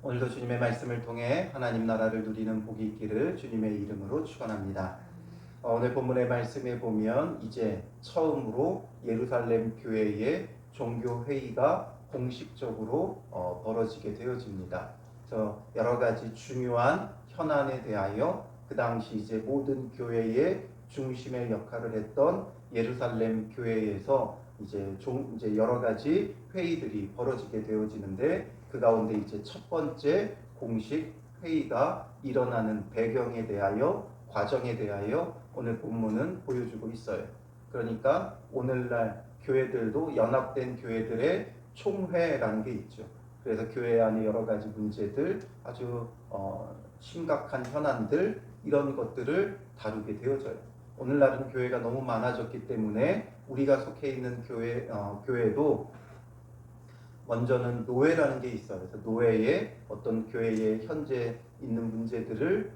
오늘도 주님의 말씀을 통해 하나님 나라를 누리는 복이 있기를 주님의 이름으로 축원합니다. 오늘 본문의 말씀에 보면 이제 처음으로 예루살렘 교회의 종교 회의가 공식적으로 벌어지게 되어집니다. 그래서 여러 가지 중요한 현안에 대하여 그 당시 이제 모든 교회의 중심의 역할을 했던 예루살렘 교회에서 이제 여러 가지 회의들이 벌어지게 되어지는데 그 가운데 이제 첫 번째 공식 회의가 일어나는 배경에 대하여 과정에 대하여 오늘 본문은 보여주고 있어요. 그러니까 오늘날 교회들도 연합된 교회들의 총회라는 게 있죠. 그래서 교회 안에 여러 가지 문제들, 아주 심각한 현안들 이런 것들을 다루게 되어져요. 오늘날은 교회가 너무 많아졌기 때문에 우리가 속해 있는 교회도 먼저는 노회라는 게 있어요. 그래서 노회에 어떤 교회에 현재 있는 문제들을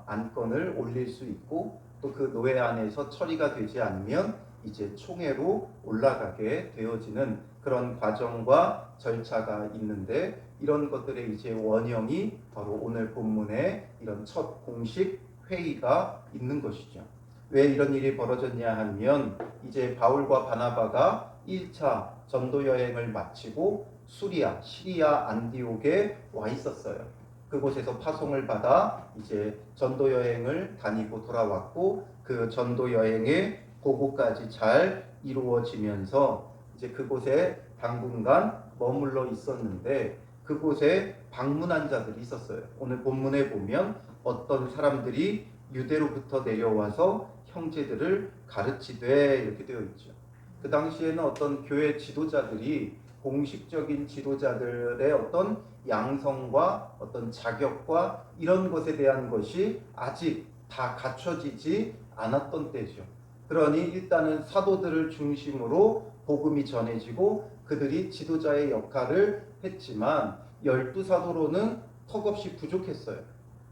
안건을 올릴 수 있고 또 그 노회 안에서 처리가 되지 않으면 이제 총회로 올라가게 되어지는 그런 과정과 절차가 있는데 이런 것들의 이제 원형이 바로 오늘 본문에 이런 첫 공식 회의가 있는 것이죠. 왜 이런 일이 벌어졌냐 하면 이제 바울과 바나바가 1차 전도 여행을 마치고 시리아 안디옥에 와 있었어요. 그곳에서 파송을 받아 이제 전도 여행을 다니고 돌아왔고 그 전도 여행의 보고까지 잘 이루어지면서 이제 그곳에 당분간 머물러 있었는데 그곳에 방문한 자들이 있었어요. 오늘 본문에 보면 어떤 사람들이 유대로부터 내려와서 형제들을 가르치되 이렇게 되어 있죠. 그 당시에는 어떤 교회 지도자들이 공식적인 지도자들의 어떤 양성과 어떤 자격과 이런 것에 대한 것이 아직 다 갖춰지지 않았던 때죠. 그러니 일단은 사도들을 중심으로 복음이 전해지고 그들이 지도자의 역할을 했지만 12사도로는 턱없이 부족했어요.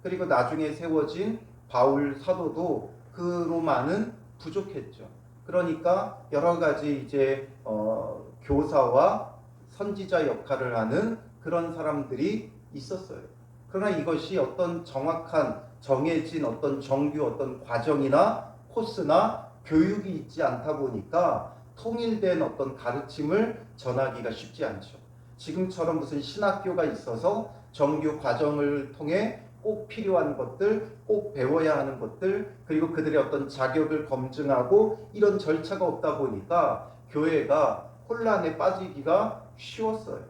그리고 나중에 세워진 바울 사도도 그로만은 부족했죠. 그러니까 여러 가지 이제 교사와 선지자 역할을 하는 그런 사람들이 있었어요. 그러나 이것이 어떤 정확한 정해진 어떤 정규 어떤 과정이나 코스나 교육이 있지 않다 보니까 통일된 어떤 가르침을 전하기가 쉽지 않죠. 지금처럼 무슨 신학교가 있어서 정규 과정을 통해 꼭 필요한 것들, 꼭 배워야 하는 것들, 그리고 그들의 어떤 자격을 검증하고 이런 절차가 없다 보니까 교회가 혼란에 빠지기가 쉬웠어요.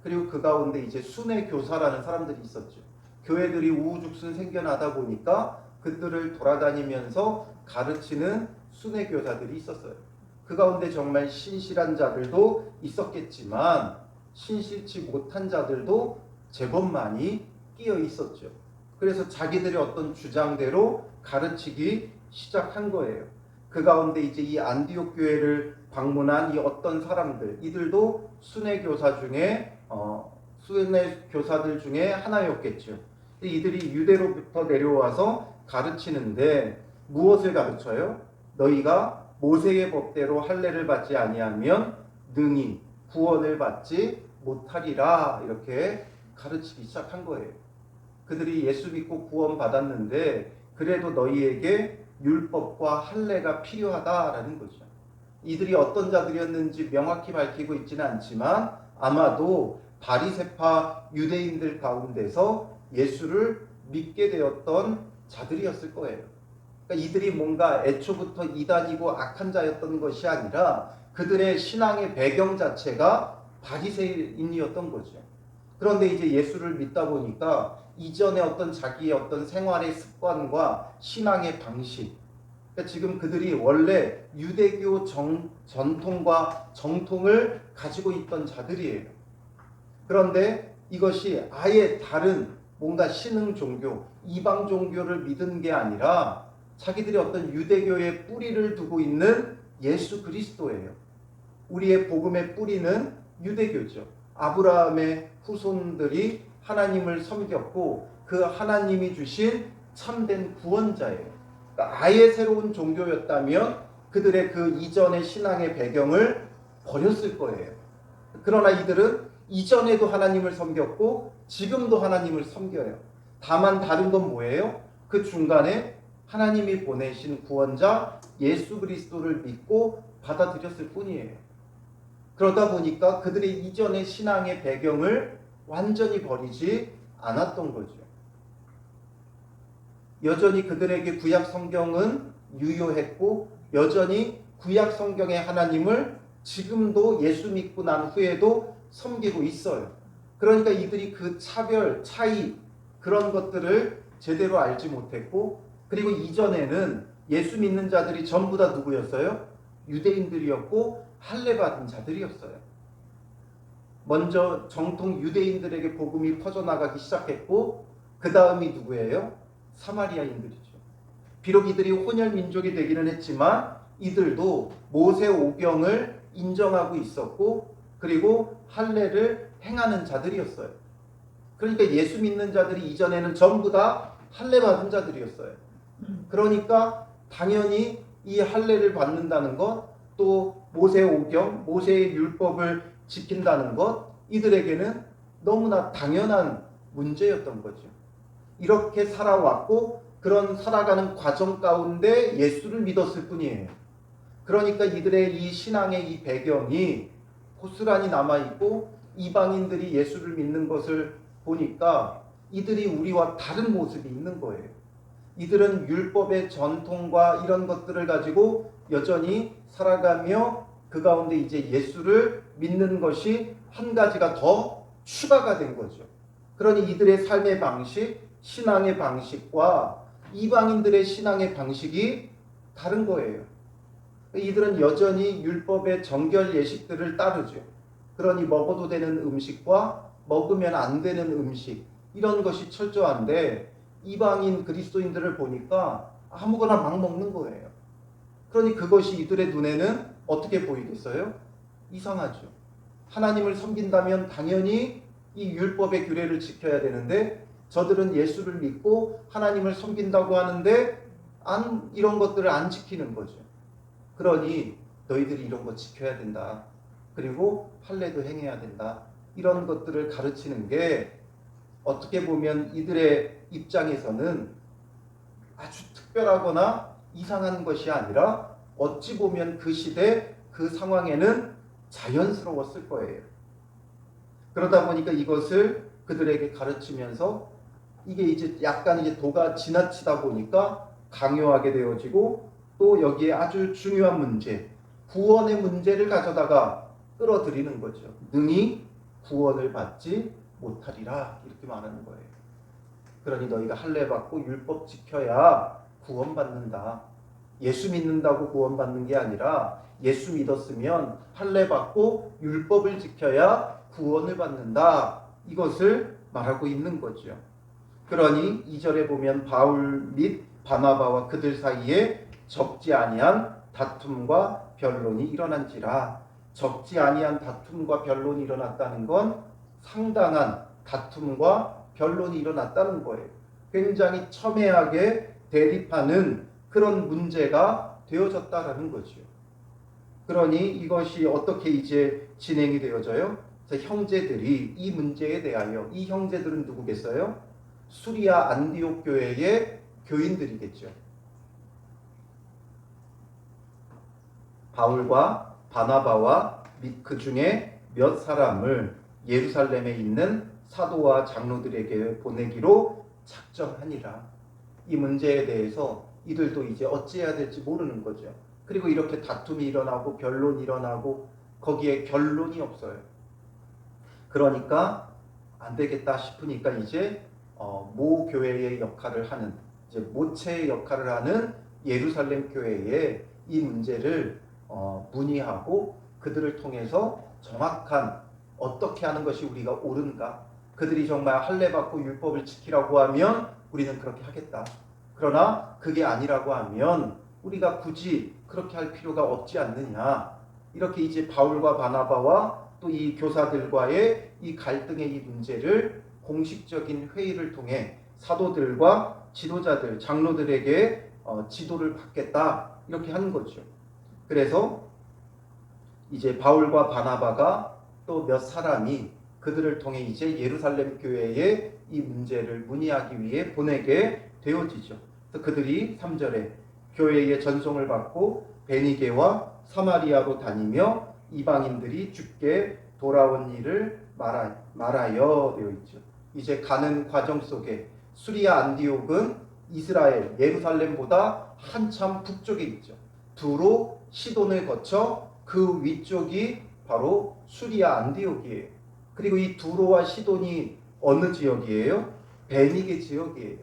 그리고 그 가운데 이제 순회 교사라는 사람들이 있었죠. 교회들이 우후죽순 생겨나다 보니까 그들을 돌아다니면서 가르치는 순회 교사들이 있었어요. 그 가운데 정말 신실한 자들도 있었겠지만 신실치 못한 자들도 제법 많이 끼어 있었죠. 그래서 자기들의 어떤 주장대로 가르치기 시작한 거예요. 그 가운데 이제 이 안디옥 교회를 방문한 이 어떤 사람들, 이들도 순회 교사들 중에 하나였겠죠. 이들이 유대로부터 내려와서 가르치는데 무엇을 가르쳐요? 너희가 모세의 법대로 할례를 받지 아니하면 능히 구원을 받지 못하리라 이렇게 가르치기 시작한 거예요. 그들이 예수 믿고 구원 받았는데 그래도 너희에게 율법과 할례가 필요하다라는 거죠. 이들이 어떤 자들이었는지 명확히 밝히고 있지는 않지만 아마도 바리새파 유대인들 가운데서 예수를 믿게 되었던 자들이었을 거예요. 그러니까 이들이 뭔가 애초부터 이단이고 악한 자였던 것이 아니라 그들의 신앙의 배경 자체가 바리새인이었던 거죠. 그런데 이제 예수를 믿다 보니까 이전에 어떤 자기의 어떤 생활의 습관과 신앙의 방식, 그러니까 지금 그들이 원래 유대교 전통과 정통을 가지고 있던 자들이에요. 그런데 이것이 아예 다른 뭔가 신흥 종교, 이방 종교를 믿은 게 아니라 자기들이 어떤 유대교의 뿌리를 두고 있는 예수 그리스도예요. 우리의 복음의 뿌리는 유대교죠. 아브라함의 후손들이 하나님을 섬겼고 그 하나님이 주신 참된 구원자예요. 그러니까 아예 새로운 종교였다면 그들의 그 이전의 신앙의 배경을 버렸을 거예요. 그러나 이들은 이전에도 하나님을 섬겼고 지금도 하나님을 섬겨요. 다만 다른 건 뭐예요? 그 중간에 하나님이 보내신 구원자 예수 그리스도를 믿고 받아들였을 뿐이에요. 그러다 보니까 그들의 이전의 신앙의 배경을 완전히 버리지 않았던 거죠. 여전히 그들에게 구약 성경은 유효했고 여전히 구약 성경의 하나님을 지금도 예수 믿고 난 후에도 섬기고 있어요. 그러니까 이들이 그 차별, 차이 그런 것들을 제대로 알지 못했고 그리고 이전에는 예수 믿는 자들이 전부 다 누구였어요? 유대인들이었고 할례 받은 자들이었어요. 먼저 정통 유대인들에게 복음이 퍼져나가기 시작했고 그 다음이 누구예요? 사마리아인들이죠. 비록 이들이 혼혈 민족이 되기는 했지만 이들도 모세 오경을 인정하고 있었고 그리고 할례를 행하는 자들이었어요. 그러니까 예수 믿는 자들이 이전에는 전부 다 할례 받은 자들이었어요. 그러니까 당연히 이 할례를 받는다는 것, 또 모세 오경, 모세의 율법을 지킨다는 것, 이들에게는 너무나 당연한 문제였던 거죠. 이렇게 살아왔고 그런 살아가는 과정 가운데 예수를 믿었을 뿐이에요. 그러니까 이들의 이 신앙의 이 배경이 고스란히 남아있고 이방인들이 예수를 믿는 것을 보니까 이들이 우리와 다른 모습이 있는 거예요. 이들은 율법의 전통과 이런 것들을 가지고 여전히 살아가며 그 가운데 이제 예수를 믿는 것이 한 가지가 더 추가가 된 거죠. 그러니 이들의 삶의 방식, 신앙의 방식과 이방인들의 신앙의 방식이 다른 거예요. 이들은 여전히 율법의 정결 예식들을 따르죠. 그러니 먹어도 되는 음식과 먹으면 안 되는 음식 이런 것이 철저한데 이방인 그리스도인들을 보니까 아무거나 막 먹는 거예요. 그러니 그것이 이들의 눈에는 어떻게 보이겠어요? 이상하죠. 하나님을 섬긴다면 당연히 이 율법의 규례를 지켜야 되는데 저들은 예수를 믿고 하나님을 섬긴다고 하는데 이런 것들을 안 지키는 거죠. 그러니 너희들이 이런 거 지켜야 된다. 그리고 할례도 행해야 된다. 이런 것들을 가르치는 게 어떻게 보면 이들의 입장에서는 아주 특별하거나 이상한 것이 아니라 어찌 보면 그 시대 그 상황에는 자연스러웠을 거예요. 그러다 보니까 이것을 그들에게 가르치면서 이게 이제 약간 이제 도가 지나치다 보니까 강요하게 되어지고 또 여기에 아주 중요한 문제, 구원의 문제를 가져다가 끌어들이는 거죠. 능히 구원을 받지 못하리라 이렇게 말하는 거예요. 그러니 너희가 할례 받고 율법 지켜야 구원받는다. 예수 믿는다고 구원받는 게 아니라 예수 믿었으면 할례 받고 율법을 지켜야 구원을 받는다. 이것을 말하고 있는 거죠. 그러니 2절에 보면 바울 및 바나바와 그들 사이에 적지 아니한 다툼과 변론이 일어난지라. 적지 아니한 다툼과 변론이 일어났다는 건 상당한 다툼과 변론이 일어났다는 거예요. 굉장히 첨예하게 대립하는 그런 문제가 되어졌다라는 거죠. 그러니 이것이 어떻게 이제 진행이 되어져요? 그래서 형제들이 이 문제에 대하여, 이 형제들은 누구겠어요? 수리아 안디옥 교회의 교인들이겠죠. 바울과 바나바와 및 그 중에 몇 사람을 예루살렘에 있는 사도와 장로들에게 보내기로 작정하니라. 이 문제에 대해서 이들도 이제 어찌해야 될지 모르는 거죠. 그리고 이렇게 다툼이 일어나고 변론이 일어나고 거기에 결론이 없어요. 그러니까 안 되겠다 싶으니까 이제 모 교회의 역할을 하는, 이제 모체의 역할을 하는 예루살렘 교회에 이 문제를 문의하고 그들을 통해서 정확한 어떻게 하는 것이 우리가 옳은가, 그들이 정말 할례 받고 율법을 지키라고 하면 우리는 그렇게 하겠다. 그러나 그게 아니라고 하면 우리가 굳이 그렇게 할 필요가 없지 않느냐. 이렇게 이제 바울과 바나바와 또 이 교사들과의 이 갈등의 이 문제를 공식적인 회의를 통해 사도들과 지도자들, 장로들에게 지도를 받겠다. 이렇게 하는 거죠. 그래서 이제 바울과 바나바가 또 몇 사람이 그들을 통해 이제 예루살렘 교회에 이 문제를 문의하기 위해 보내게 되어지죠. 그래서 그들이 3절에 교회의 전송을 받고 베니게와 사마리아로 다니며 이방인들이 주께 돌아온 일을 말하여 되어 있죠. 이제 가는 과정 속에 수리아 안디옥은 이스라엘 예루살렘보다 한참 북쪽에 있죠. 두로 시돈을 거쳐 그 위쪽이 바로 수리아 안디옥이에요. 그리고 이 두로와 시돈이 어느 지역이에요? 베니게 지역이에요.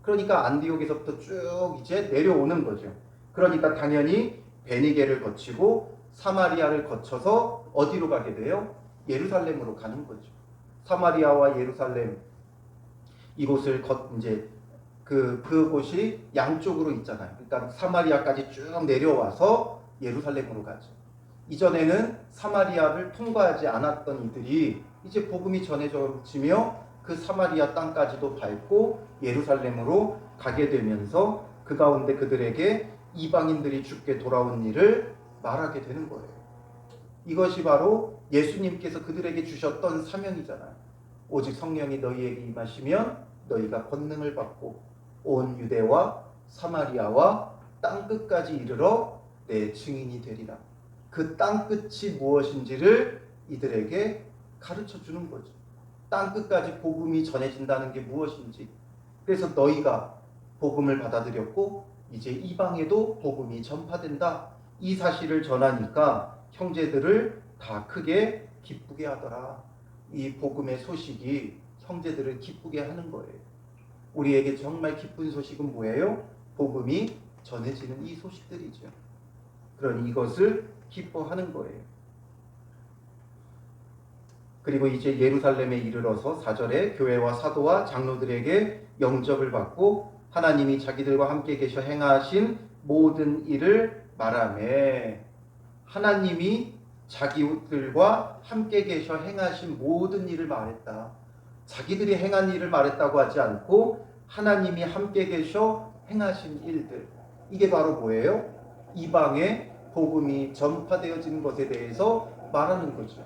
그러니까 안디옥에서부터 쭉 이제 내려오는 거죠. 그러니까 당연히 베니게를 거치고 사마리아를 거쳐서 어디로 가게 돼요? 예루살렘으로 가는 거죠. 사마리아와 예루살렘 이곳을 이제 그곳이 양쪽으로 있잖아요. 그러니까 사마리아까지 쭉 내려와서 예루살렘으로 가죠. 이전에는 사마리아를 통과하지 않았던 이들이 이제 복음이 전해지며 그 사마리아 땅까지도 밟고 예루살렘으로 가게 되면서 그 가운데 그들에게 이방인들이 주께 돌아온 일을 말하게 되는 거예요. 이것이 바로 예수님께서 그들에게 주셨던 사명이잖아요. 오직 성령이 너희에게 임하시면 너희가 권능을 받고 온 유대와 사마리아와 땅끝까지 이르러 내 증인이 되리라. 그 땅끝이 무엇인지를 이들에게 가르쳐 주는 거죠. 땅끝까지 복음이 전해진다는 게 무엇인지. 그래서 너희가 복음을 받아들였고 이제 이방에도 복음이 전파된다. 이 사실을 전하니까 형제들을 다 크게 기쁘게 하더라. 이 복음의 소식이 형제들을 기쁘게 하는 거예요. 우리에게 정말 기쁜 소식은 뭐예요? 복음이 전해지는 이 소식들이죠. 그러니 이것을 기뻐하는 거예요. 그리고 이제 예루살렘에 이르러서 4절에 교회와 사도와 장로들에게 영접을 받고 하나님이 자기들과 함께 계셔 행하신 모든 일을 말하매, 하나님이 자기들과 함께 계셔 행하신 모든 일을 말했다. 자기들이 행한 일을 말했다고 하지 않고 하나님이 함께 계셔 행하신 일들. 이게 바로 뭐예요? 이방에 복음이 전파되어진 것에 대해서 말하는 거죠.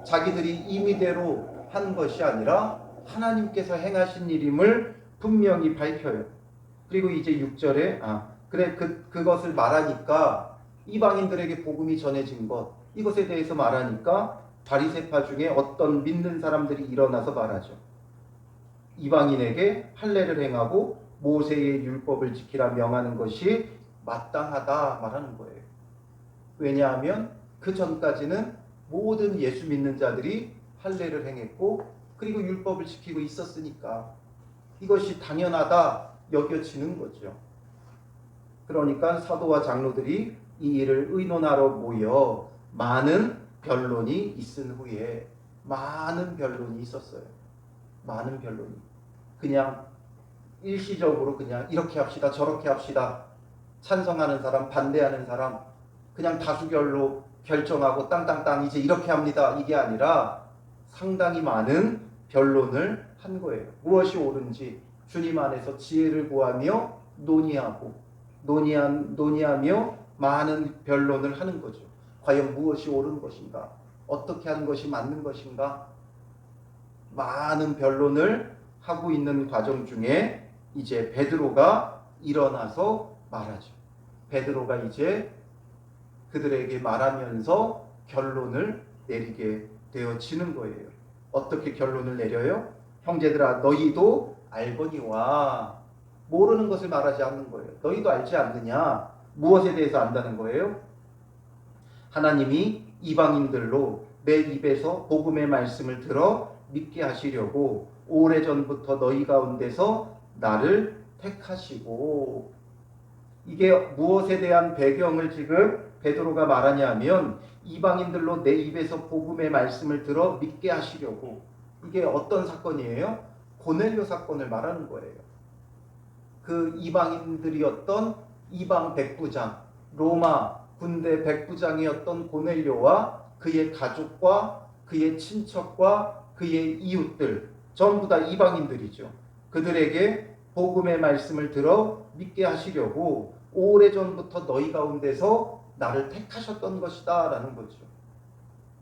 자기들이 임의대로 한 것이 아니라 하나님께서 행하신 일임을 분명히 밝혀요. 그리고 이제 6절에 그것을 말하니까 이방인들에게 복음이 전해진 것, 이것에 대해서 말하니까 바리새파 중에 어떤 믿는 사람들이 일어나서 말하죠. 이방인에게 할례를 행하고 모세의 율법을 지키라 명하는 것이 마땅하다 말하는 거예요. 왜냐하면 그 전까지는 모든 예수 믿는 자들이 할례를 행했고 그리고 율법을 지키고 있었으니까 이것이 당연하다 여겨지는 거죠. 그러니까 사도와 장로들이 이 일을 의논하러 모여 많은 변론이 있은 후에, 많은 변론이 있었어요. 많은 변론이. 그냥 일시적으로 그냥 이렇게 합시다 저렇게 합시다, 찬성하는 사람 반대하는 사람 그냥 다수결로 결정하고 땅땅땅 이제 이렇게 합니다, 이게 아니라 상당히 많은 변론을 한 거예요. 무엇이 옳은지 주님 안에서 지혜를 구하며 논의하며 많은 변론을 하는 거죠. 과연 무엇이 옳은 것인가? 어떻게 하는 것이 맞는 것인가? 많은 변론을 하고 있는 과정 중에 이제 베드로가 일어나서 말하죠. 베드로가 이제 그들에게 말하면서 결론을 내리게 되어지는 거예요. 어떻게 결론을 내려요? 형제들아 너희도 알거니와, 모르는 것을 말하지 않는 거예요. 너희도 알지 않느냐? 무엇에 대해서 안다는 거예요? 하나님이 이방인들로 내 입에서 복음의 말씀을 들어 믿게 하시려고 오래전부터 너희 가운데서 나를 택하시고, 이게 무엇에 대한 배경을 지금 베드로가 말하냐면 이방인들로 내 입에서 복음의 말씀을 들어 믿게 하시려고. 이게 어떤 사건이에요? 고넬료 사건을 말하는 거예요. 그 이방인들이었던 이방 백부장, 로마 군대 백부장이었던 고넬료와 그의 가족과 그의 친척과 그의 이웃들 전부 다 이방인들이죠. 그들에게 복음의 말씀을 들어 믿게 하시려고 오래전부터 너희 가운데서 나를 택하셨던 것이다 라는 거죠.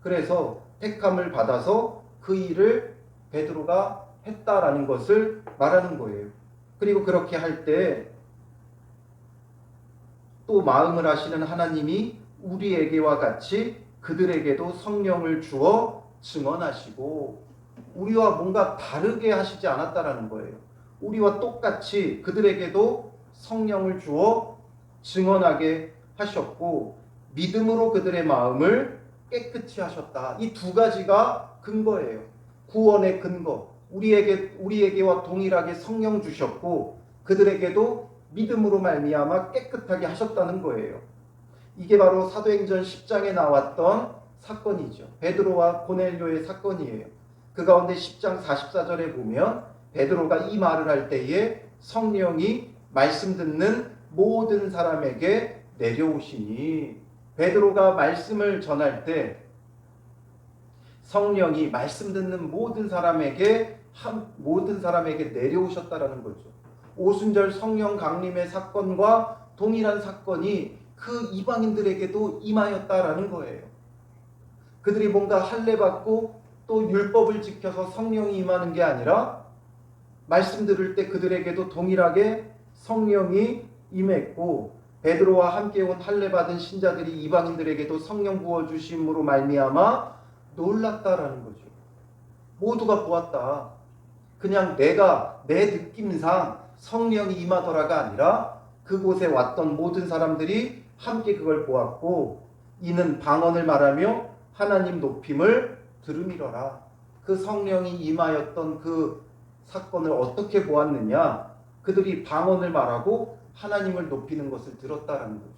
그래서 택함을 받아서 그 일을 베드로가 했다라는 것을 말하는 거예요. 그리고 그렇게 할 때 또 마음을 아시는 하나님이 우리에게와 같이 그들에게도 성령을 주어 증언하시고, 우리와 뭔가 다르게 하시지 않았다라는 거예요. 우리와 똑같이 그들에게도 성령을 주어 증언하게 하셨고, 믿음으로 그들의 마음을 깨끗이 하셨다. 이 두 가지가 근거예요. 구원의 근거. 우리에게와 동일하게 성령 주셨고, 그들에게도 믿음으로 말미암아 깨끗하게 하셨다는 거예요. 이게 바로 사도행전 10장에 나왔던 사건이죠. 베드로와 고넬료의 사건이에요. 그 가운데 10장 44절에 보면 베드로가 이 말을 할 때에 성령이 말씀 듣는 모든 사람에게 내려오시니, 베드로가 말씀을 전할 때 성령이 말씀 듣는 모든 사람에게 내려오셨다라는 거죠. 오순절 성령 강림의 사건과 동일한 사건이 그 이방인들에게도 임하였다라는 거예요. 그들이 뭔가 할례 받고 또 율법을 지켜서 성령이 임하는 게 아니라 말씀 들을 때 그들에게도 동일하게 성령이 임했고, 베드로와 함께 온 할례 받은 신자들이 이방인들에게도 성령 부어 주심으로 말미암아 놀랐다라는 거죠. 모두가 보았다. 그냥 내 느낌상 성령이 임하더라가 아니라 그곳에 왔던 모든 사람들이 함께 그걸 보았고, 이는 방언을 말하며 하나님 높임을 들음이러라. 그 성령이 임하였던 그 사건을 어떻게 보았느냐? 그들이 방언을 말하고 하나님을 높이는 것을 들었다라는 거죠.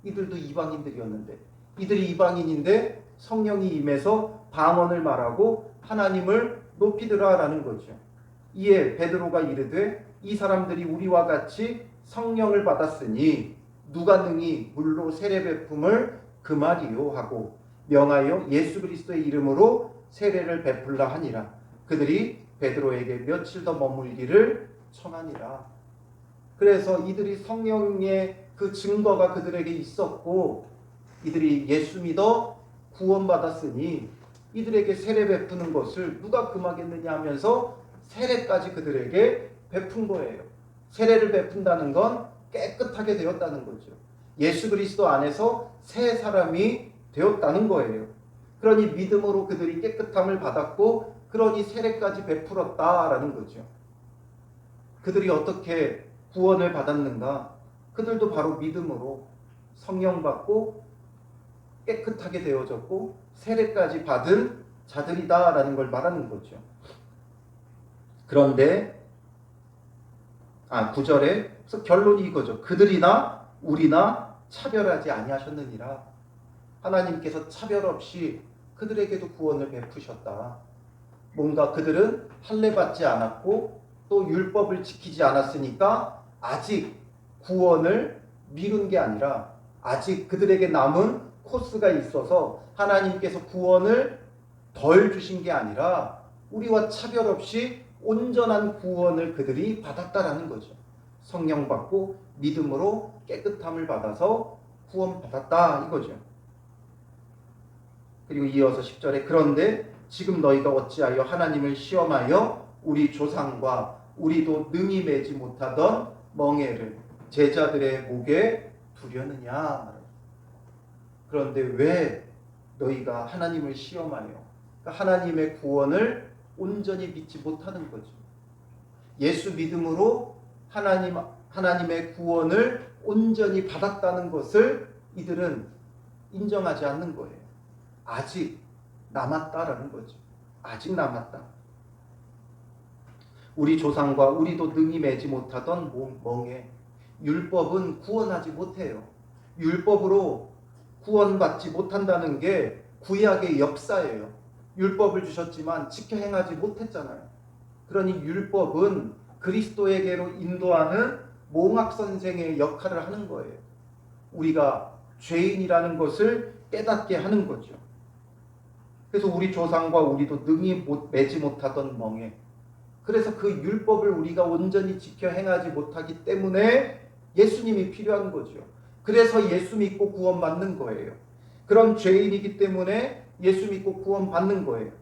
이들도 이방인들이었는데, 이들이 이방인인데 성령이 임해서 방언을 말하고 하나님을 높이더라라는 거죠. 이에 베드로가 이르되 이 사람들이 우리와 같이 성령을 받았으니 누가 능히 물로 세례 베품을 금하리요 하고 명하여 예수 그리스도의 이름으로 세례를 베풀라 하니라. 그들이 베드로에게 며칠 더 머물기를 청하니라. 그래서 이들이 성령의 그 증거가 그들에게 있었고, 이들이 예수 믿어 구원받았으니 이들에게 세례 베푸는 것을 누가 금하겠느냐 하면서 세례까지 그들에게 베푼 거예요. 세례를 베푼다는 건 깨끗하게 되었다는 거죠. 예수 그리스도 안에서 새 사람이 되었다는 거예요. 그러니 믿음으로 그들이 깨끗함을 받았고, 그러니 세례까지 베풀었다라는 거죠. 그들이 어떻게 구원을 받았는가? 그들도 바로 믿음으로 성령 받고 깨끗하게 되어졌고 세례까지 받은 자들이다라는 걸 말하는 거죠. 그런데 9절에 그래서 결론이 이거죠. 그들이나 우리나 차별하지 아니하셨느니라. 하나님께서 차별 없이 그들에게도 구원을 베푸셨다. 뭔가 그들은 할례 받지 않았고 또 율법을 지키지 않았으니까 아직 구원을 미룬 게 아니라 아직 그들에게 남은 코스가 있어서 하나님께서 구원을 덜 주신 게 아니라 우리와 차별 없이 온전한 구원을 그들이 받았다라는 거죠. 성령 받고 믿음으로 깨끗함을 받아서 구원 받았다 이거죠. 그리고 이어서 10절에 그런데 지금 너희가 어찌하여 하나님을 시험하여 우리 조상과 우리도 능히 매지 못하던 멍에를 제자들의 목에 두려느냐. 그런데 왜 너희가 하나님을 시험하여, 그러니까 하나님의 구원을 온전히 믿지 못하는 거죠. 예수 믿음으로 하나님의 구원을 온전히 받았다는 것을 이들은 인정하지 않는 거예요. 아직 남았다라는 거죠. 아직 남았다. 우리 조상과 우리도 능히 매지 못하던 멍에, 율법은 구원하지 못해요. 율법으로 구원받지 못한다는 게 구약의 역사예요. 율법을 주셨지만 지켜 행하지 못했잖아요. 그러니 율법은 그리스도에게로 인도하는 몽학선생의 역할을 하는 거예요. 우리가 죄인이라는 것을 깨닫게 하는 거죠. 그래서 우리 조상과 우리도 능히 매지 못하던 멍에, 그래서 그 율법을 우리가 온전히 지켜 행하지 못하기 때문에 예수님이 필요한 거죠. 그래서 예수 믿고 구원받는 거예요. 그런 죄인이기 때문에 예수 믿고 구원받는 거예요.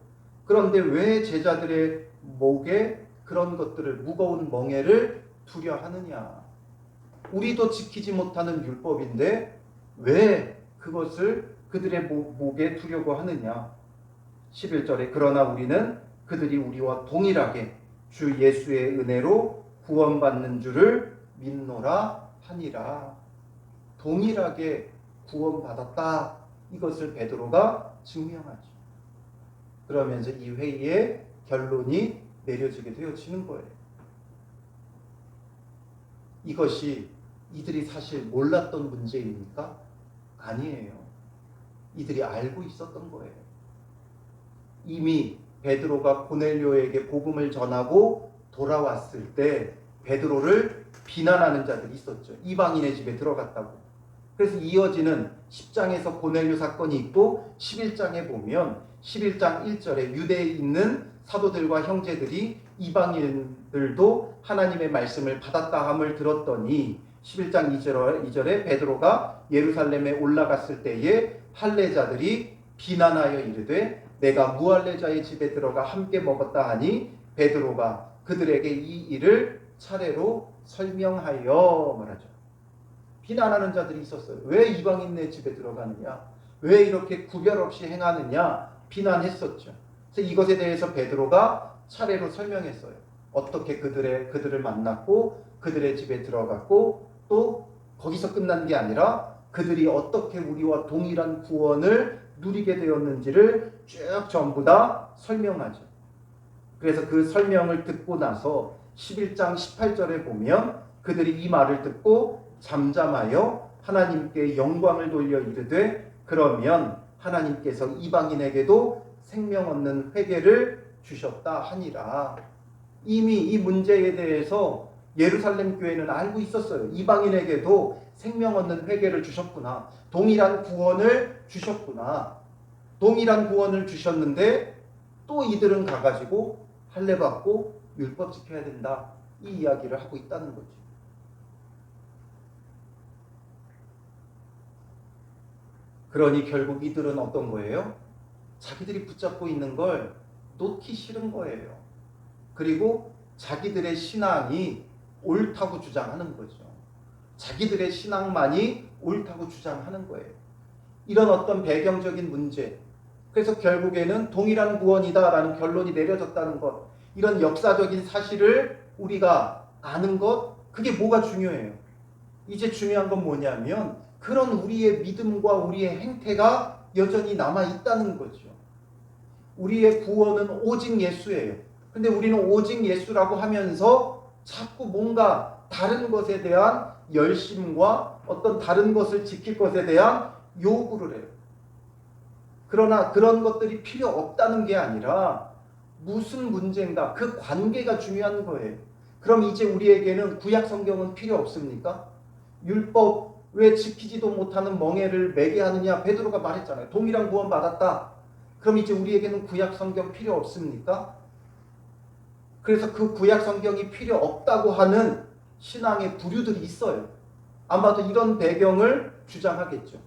그런데 왜 제자들의 목에 그런 것들을, 무거운 멍에를 두려 하느냐? 우리도 지키지 못하는 율법인데 왜 그것을 그들의 목에 두려고 하느냐? 11절에 그러나 우리는 그들이 우리와 동일하게 주 예수의 은혜로 구원받는 줄을 믿노라 하니라. 동일하게 구원받았다. 이것을 베드로가 증명하죠. 그러면서 이 회의의 결론이 내려지게 되어지는 거예요. 이것이 이들이 사실 몰랐던 문제입니까? 아니에요. 이들이 알고 있었던 거예요. 이미 베드로가 고넬료에게 복음을 전하고 돌아왔을 때 베드로를 비난하는 자들이 있었죠. 이방인의 집에 들어갔다고. 그래서 이어지는 10장에서 고넬료 사건이 있고 11장에 보면 11장 1절에 유대에 있는 사도들과 형제들이 이방인들도 하나님의 말씀을 받았다 함을 들었더니 11장 2절에 베드로가 예루살렘에 올라갔을 때에 할례자들이 비난하여 이르되 내가 무할례자의 집에 들어가 함께 먹었다 하니 베드로가 그들에게 이 일을 차례로 설명하여 말하죠. 비난하는 자들이 있었어요. 왜 이방인의 집에 들어가느냐? 왜 이렇게 구별 없이 행하느냐? 비난했었죠. 그래서 이것에 대해서 베드로가 차례로 설명했어요. 어떻게 그들을 만났고 그들의 집에 들어갔고 또 거기서 끝난 게 아니라 그들이 어떻게 우리와 동일한 구원을 누리게 되었는지를 쭉 전부 다 설명하죠. 그래서 그 설명을 듣고 나서 11장 18절에 보면 그들이 이 말을 듣고 잠잠하여 하나님께 영광을 돌려 이르되 그러면 하나님께서 이방인에게도 생명 얻는 회개를 주셨다 하니라. 이미 이 문제에 대해서 예루살렘 교회는 알고 있었어요. 이방인에게도 생명 얻는 회개를 주셨구나. 동일한 구원을 주셨구나. 동일한 구원을 주셨는데 또 이들은 가가지고 할례 받고 율법 지켜야 된다. 이 이야기를 하고 있다는 거죠. 그러니 결국 이들은 어떤 거예요? 자기들이 붙잡고 있는 걸 놓기 싫은 거예요. 그리고 자기들의 신앙이 옳다고 주장하는 거죠. 자기들의 신앙만이 옳다고 주장하는 거예요. 이런 어떤 배경적인 문제, 그래서 결국에는 동일한 구원이다라는 결론이 내려졌다는 것, 이런 역사적인 사실을 우리가 아는 것, 그게 뭐가 중요해요? 이제 중요한 건 뭐냐면 그런 우리의 믿음과 우리의 행태가 여전히 남아있다는 거죠. 우리의 구원은 오직 예수예요. 근데 우리는 오직 예수라고 하면서 자꾸 뭔가 다른 것에 대한 열심과 어떤 다른 것을 지킬 것에 대한 요구를 해요. 그러나 그런 것들이 필요 없다는 게 아니라 무슨 문제인가, 그 관계가 중요한 거예요. 그럼 이제 우리에게는 구약 성경은 필요 없습니까? 율법 왜 지키지도 못하는 멍에를 매게 하느냐? 베드로가 말했잖아요. 동일한 구원 받았다. 그럼 이제 우리에게는 구약 성경 필요 없습니까? 그래서 그 구약 성경이 필요 없다고 하는 신앙의 부류들이 있어요. 아마도 이런 배경을 주장하겠죠.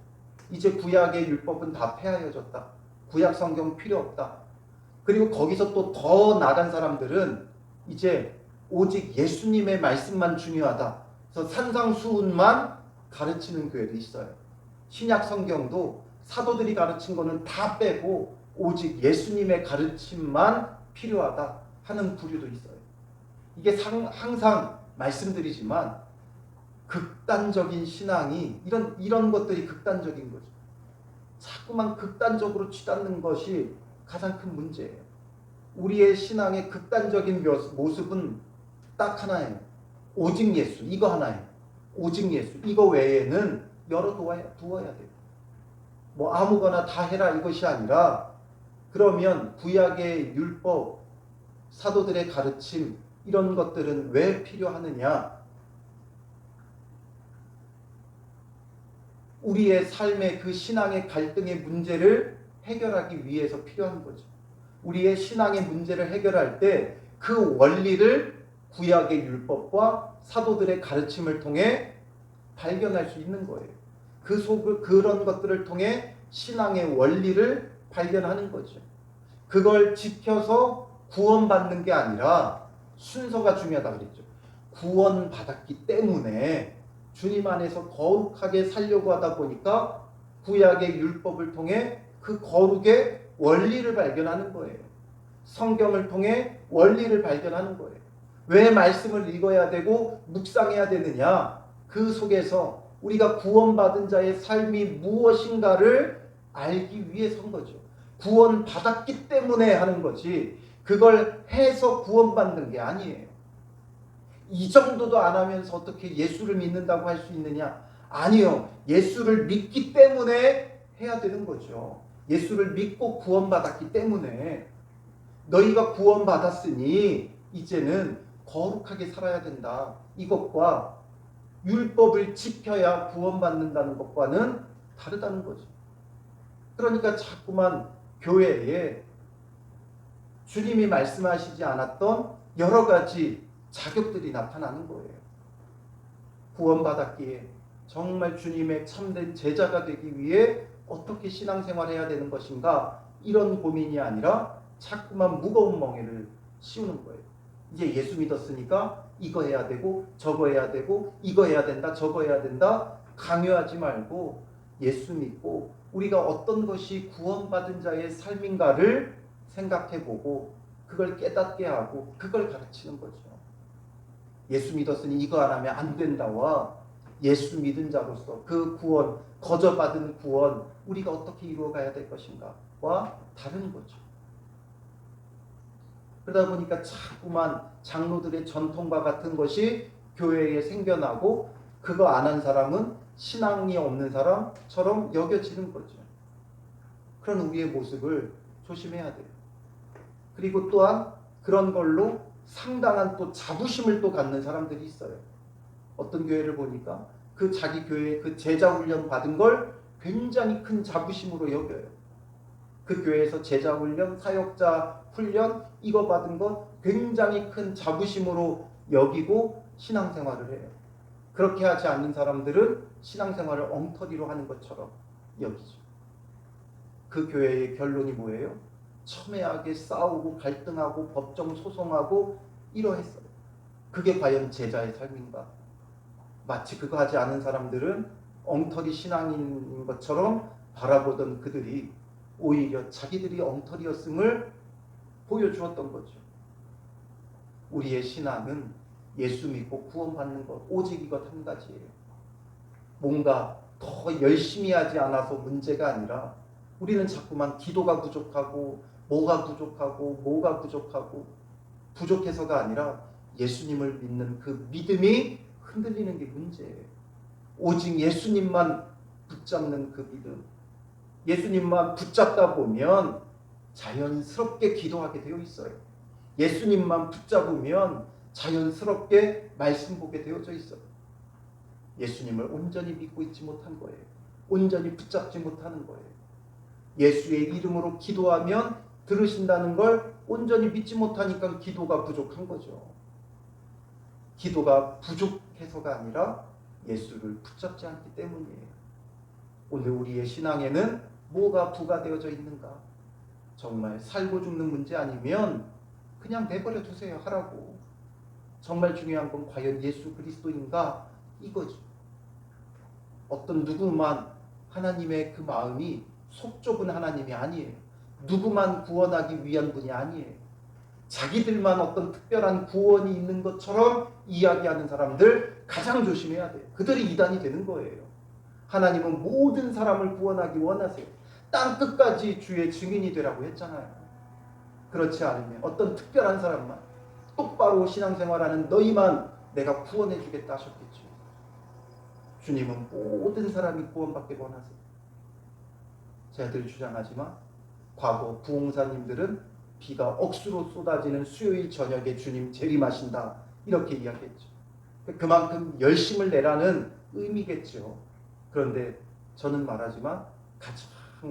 이제 구약의 율법은 다 폐하여졌다. 구약 성경 필요 없다. 그리고 거기서 또 더 나간 사람들은 이제 오직 예수님의 말씀만 중요하다. 그래서 산상수훈만 가르치는 교회도 있어요. 신약 성경도 사도들이 가르친 거는 다 빼고 오직 예수님의 가르침만 필요하다 하는 부류도 있어요. 이게 항상 말씀드리지만 극단적인 신앙이 이런 것들이 극단적인 거죠. 자꾸만 극단적으로 치닫는 것이 가장 큰 문제예요. 우리의 신앙의 극단적인 모습은 딱 하나예요. 오직 예수, 이거 하나예요. 오직 예수, 이거 외에는 두어야 돼요. 뭐 아무거나 다 해라 이것이 아니라 그러면 구약의 율법, 사도들의 가르침 이런 것들은 왜 필요하느냐? 우리의 삶의 그 신앙의 갈등의 문제를 해결하기 위해서 필요한 거죠. 우리의 신앙의 문제를 해결할 때 그 원리를 구약의 율법과 사도들의 가르침을 통해 발견할 수 있는 거예요. 그런 것들을 통해 신앙의 원리를 발견하는 거죠. 그걸 지켜서 구원받는 게 아니라 순서가 중요하다고 그랬죠. 구원받았기 때문에 주님 안에서 거룩하게 살려고 하다 보니까 구약의 율법을 통해 그 거룩의 원리를 발견하는 거예요. 성경을 통해 원리를 발견하는 거예요. 왜 말씀을 읽어야 되고 묵상해야 되느냐? 그 속에서 우리가 구원받은 자의 삶이 무엇인가를 알기 위해서인 거죠. 구원받았기 때문에 하는 거지 그걸 해서 구원받는 게 아니에요. 이 정도도 안 하면서 어떻게 예수를 믿는다고 할 수 있느냐? 아니요. 예수를 믿기 때문에 해야 되는 거죠. 예수를 믿고 구원받았기 때문에 너희가 구원받았으니 이제는 거룩하게 살아야 된다. 이것과 율법을 지켜야 구원받는다는 것과는 다르다는 거죠. 그러니까 자꾸만 교회에 주님이 말씀하시지 않았던 여러 가지 자격들이 나타나는 거예요. 구원받았기에 정말 주님의 참된 제자가 되기 위해 어떻게 신앙생활해야 되는 것인가 이런 고민이 아니라 자꾸만 무거운 멍에를 씌우는 거예요. 이제 예수 믿었으니까 이거 해야 되고 저거 해야 되고 이거 해야 된다 저거 해야 된다 강요하지 말고 예수 믿고 우리가 어떤 것이 구원받은 자의 삶인가를 생각해보고 그걸 깨닫게 하고 그걸 가르치는 거죠. 예수 믿었으니 이거 안 하면 안 된다와 예수 믿은 자로서 그 구원, 거저받은 구원 우리가 어떻게 이루어가야 될 것인가와 다른 거죠. 그러다 보니까 자꾸만 장로들의 전통과 같은 것이 교회에 생겨나고 그거 안 한 사람은 신앙이 없는 사람처럼 여겨지는 거죠. 그런 우리의 모습을 조심해야 돼요. 그리고 또한 그런 걸로 상당한 또 자부심을 또 갖는 사람들이 있어요. 어떤 교회를 보니까 그 자기 교회에 그 제자 훈련 받은 걸 굉장히 큰 자부심으로 여겨요. 그 교회에서 제자 훈련, 사역자 훈련 이거 받은 것 굉장히 큰 자부심으로 여기고 신앙생활을 해요. 그렇게 하지 않는 사람들은 신앙생활을 엉터리로 하는 것처럼 여기죠. 그 교회의 결론이 뭐예요? 첨예하게 싸우고 갈등하고 법정 소송하고 이러했어요. 그게 과연 제자의 삶인가? 마치 그거 하지 않은 사람들은 엉터리 신앙인 것처럼 바라보던 그들이 오히려 자기들이 엉터리였음을 보여주었던 거죠. 우리의 신앙은 예수 믿고 구원받는 것 오직 이것 한 가지예요. 뭔가 더 열심히 하지 않아서 문제가 아니라 우리는 자꾸만 기도가 부족하고 뭐가 부족하고 부족해서가 아니라 예수님을 믿는 그 믿음이 흔들리는 게 문제예요. 오직 예수님만 붙잡는 그 믿음. 예수님만 붙잡다 보면 자연스럽게 기도하게 되어 있어요. 예수님만 붙잡으면 자연스럽게 말씀 보게 되어져 있어요. 예수님을 온전히 믿고 있지 못한 거예요. 온전히 붙잡지 못하는 거예요. 예수의 이름으로 기도하면 들으신다는 걸 온전히 믿지 못하니까 기도가 부족한 거죠. 기도가 부족해서가 아니라 예수를 붙잡지 않기 때문이에요. 오늘 우리의 신앙에는 뭐가 부과되어져 있는가? 정말 살고 죽는 문제 아니면 그냥 내버려 두세요. 하라고. 정말 중요한 건 과연 예수 그리스도인가? 이거죠. 어떤 누구만 하나님의 그 마음이 속 좁은 하나님이 아니에요. 누구만 구원하기 위한 분이 아니에요. 자기들만 어떤 특별한 구원이 있는 것처럼 이야기하는 사람들 가장 조심해야 돼요. 그들이 이단이 되는 거예요. 하나님은 모든 사람을 구원하기 원하세요. 땅 끝까지 주의 증인이 되라고 했잖아요. 그렇지 않으면 어떤 특별한 사람만 똑바로 신앙생활하는 너희만 내가 구원해 주겠다 하셨겠죠. 주님은 모든 사람이 구원받게 원하세요. 제가 늘 주장하지만 과거 부흥사님들은 비가 억수로 쏟아지는 수요일 저녁에 주님 재림하신다 이렇게 이야기했죠. 그만큼 열심을 내라는 의미겠죠. 그런데 저는 말하지만 가장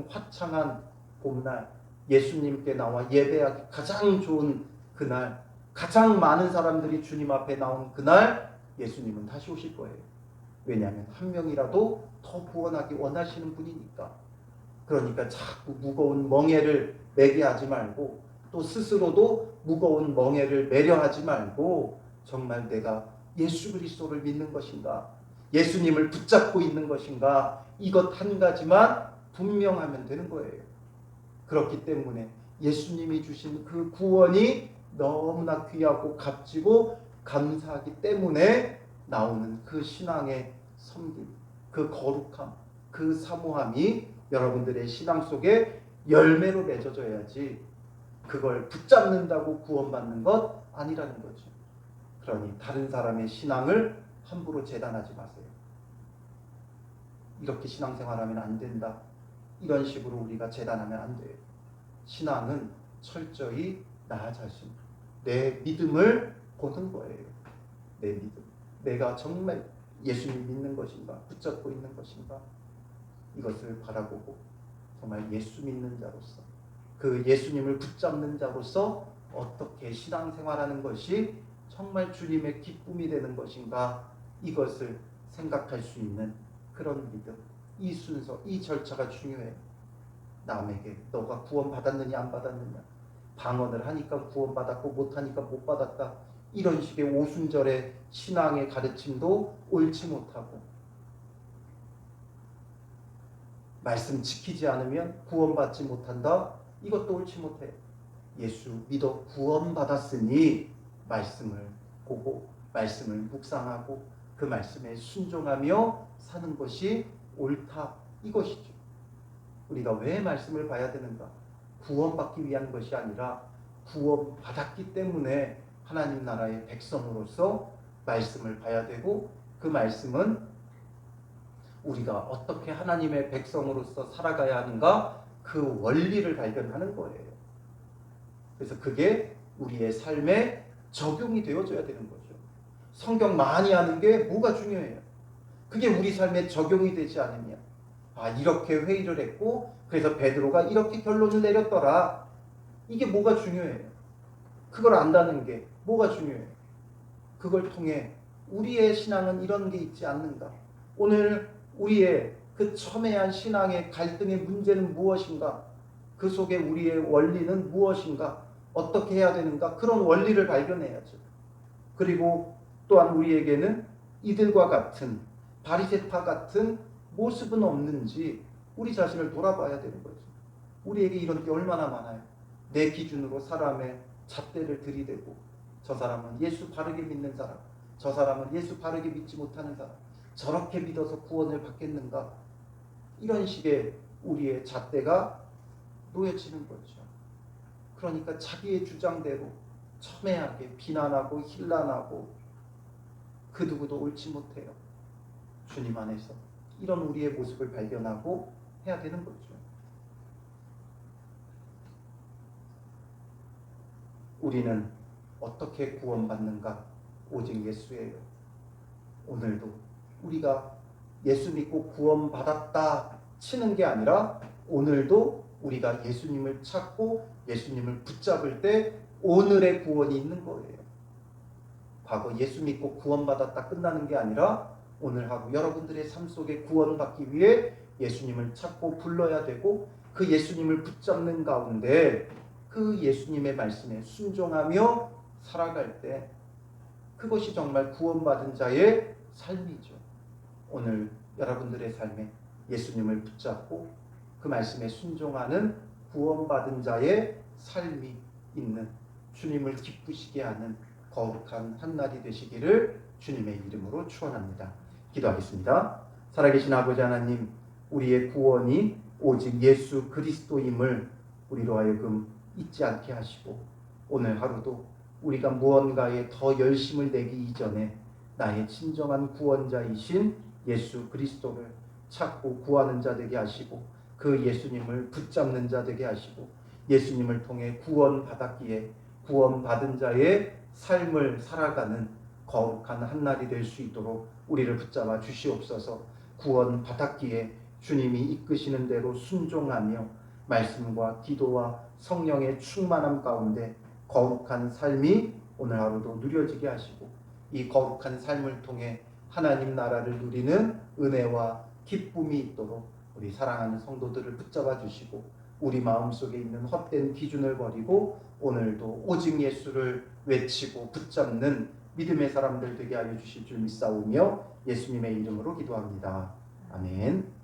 화창한 봄날 예수님께 나와 예배하기 가장 좋은 그날 가장 많은 사람들이 주님 앞에 나온 그날 예수님은 다시 오실 거예요. 왜냐하면 한 명이라도 더 구원하기 원하시는 분이니까. 그러니까 자꾸 무거운 멍에를 매게 하지 말고 또 스스로도 무거운 멍에를 매려 하지 말고 정말 내가 예수 그리스도를 믿는 것인가, 예수님을 붙잡고 있는 것인가, 이것 한 가지만 분명하면 되는 거예요. 그렇기 때문에 예수님이 주신 그 구원이 너무나 귀하고 값지고 감사하기 때문에 나오는 그 신앙의 섬김, 그 거룩함, 그 사모함이 여러분들의 신앙 속에 열매로 맺어져야지 그걸 붙잡는다고 구원받는 것 아니라는 거죠. 그러니 다른 사람의 신앙을 함부로 재단하지 마세요. 이렇게 신앙생활하면 안 된다, 이런 식으로 우리가 재단하면 안 돼요. 신앙은 철저히 나 자신, 내 믿음을 보는 거예요. 내 믿음, 내가 정말 예수님 믿는 것인가, 붙잡고 있는 것인가, 이것을 바라보고 정말 예수 믿는 자로서, 그 예수님을 붙잡는 자로서 어떻게 신앙생활하는 것이 정말 주님의 기쁨이 되는 것인가, 이것을 생각할 수 있는 그런 믿음, 이 순서, 이 절차가 중요해요. 남에게 너가 구원받았느냐 안 받았느냐, 방언을 하니까 구원받았고 못하니까 못 받았다, 이런 식의 오순절의 신앙의 가르침도 옳지 못하고, 말씀 지키지 않으면 구원받지 못한다, 이것도 옳지 못해. 예수 믿어 구원받았으니 말씀을 보고 말씀을 묵상하고 그 말씀에 순종하며 사는 것이 옳다, 이것이죠. 우리가 왜 말씀을 봐야 되는가? 구원받기 위한 것이 아니라 구원받았기 때문에 하나님 나라의 백성으로서 말씀을 봐야 되고, 그 말씀은 우리가 어떻게 하나님의 백성으로서 살아가야 하는가, 그 원리를 발견하는 거예요. 그래서 그게 우리의 삶에 적용이 되어져야 되는 거죠. 성경 많이 하는 게 뭐가 중요해요? 그게 우리 삶에 적용이 되지 않으면, 이렇게 회의를 했고 그래서 베드로가 이렇게 결론을 내렸더라, 이게 뭐가 중요해요? 그걸 안다는 게 뭐가 중요해요? 그걸 통해 우리의 신앙은 이런 게 있지 않는가? 오늘 우리의 그 첨예한 신앙의 갈등의 문제는 무엇인가? 그 속에 우리의 원리는 무엇인가? 어떻게 해야 되는가? 그런 원리를 발견해야죠. 그리고 또한 우리에게는 이들과 같은, 바리새파 같은 모습은 없는지 우리 자신을 돌아봐야 되는 거죠. 우리에게 이런 게 얼마나 많아요. 내 기준으로 사람의 잣대를 들이대고, 저 사람은 예수 바르게 믿는 사람, 저 사람은 예수 바르게 믿지 못하는 사람, 저렇게 믿어서 구원을 받겠는가, 이런 식의 우리의 잣대가 놓여지는 거죠. 그러니까 자기의 주장대로 첨예하게 비난하고 힐난하고 그 누구도 옳지 못해요. 주님 안에서 이런 우리의 모습을 발견하고 해야 되는 거죠. 우리는 어떻게 구원받는가? 오직 예수예요. 오늘도 우리가 예수 믿고 구원받았다 치는 게 아니라, 오늘도 우리가 예수님을 찾고 예수님을 붙잡을 때 오늘의 구원이 있는 거예요. 과거 예수 믿고 구원받았다 끝나는 게 아니라, 오늘 하루 여러분들의 삶 속에 구원받기 위해 예수님을 찾고 불러야 되고, 그 예수님을 붙잡는 가운데 그 예수님의 말씀에 순종하며 살아갈 때, 그것이 정말 구원받은 자의 삶이죠. 오늘 여러분들의 삶에 예수님을 붙잡고 그 말씀에 순종하는 구원받은 자의 삶이 있는, 주님을 기쁘시게 하는 거룩한 한날이 되시기를 주님의 이름으로 축원합니다. 기도하겠습니다. 살아계신 아버지 하나님, 우리의 구원이 오직 예수 그리스도임을 우리로 하여금 잊지 않게 하시고, 오늘 하루도 우리가 무언가에 더 열심을 내기 이전에 나의 진정한 구원자이신 예수 그리스도를 찾고 구하는 자 되게 하시고, 그 예수님을 붙잡는 자 되게 하시고, 예수님을 통해 구원받았기에 구원받은 자의 삶을 살아가는 거룩한 한날이 될 수 있도록 우리를 붙잡아 주시옵소서. 구원받았기에 주님이 이끄시는 대로 순종하며 말씀과 기도와 성령의 충만함 가운데 거룩한 삶이 오늘 하루도 누려지게 하시고, 이 거룩한 삶을 통해 하나님 나라를 누리는 은혜와 기쁨이 있도록 우리 사랑하는 성도들을 붙잡아 주시고, 우리 마음속에 있는 헛된 기준을 버리고 오늘도 오직 예수를 외치고 붙잡는 믿음의 사람들 되게 하여 주실 줄 믿사오며 예수님의 이름으로 기도합니다. 아멘.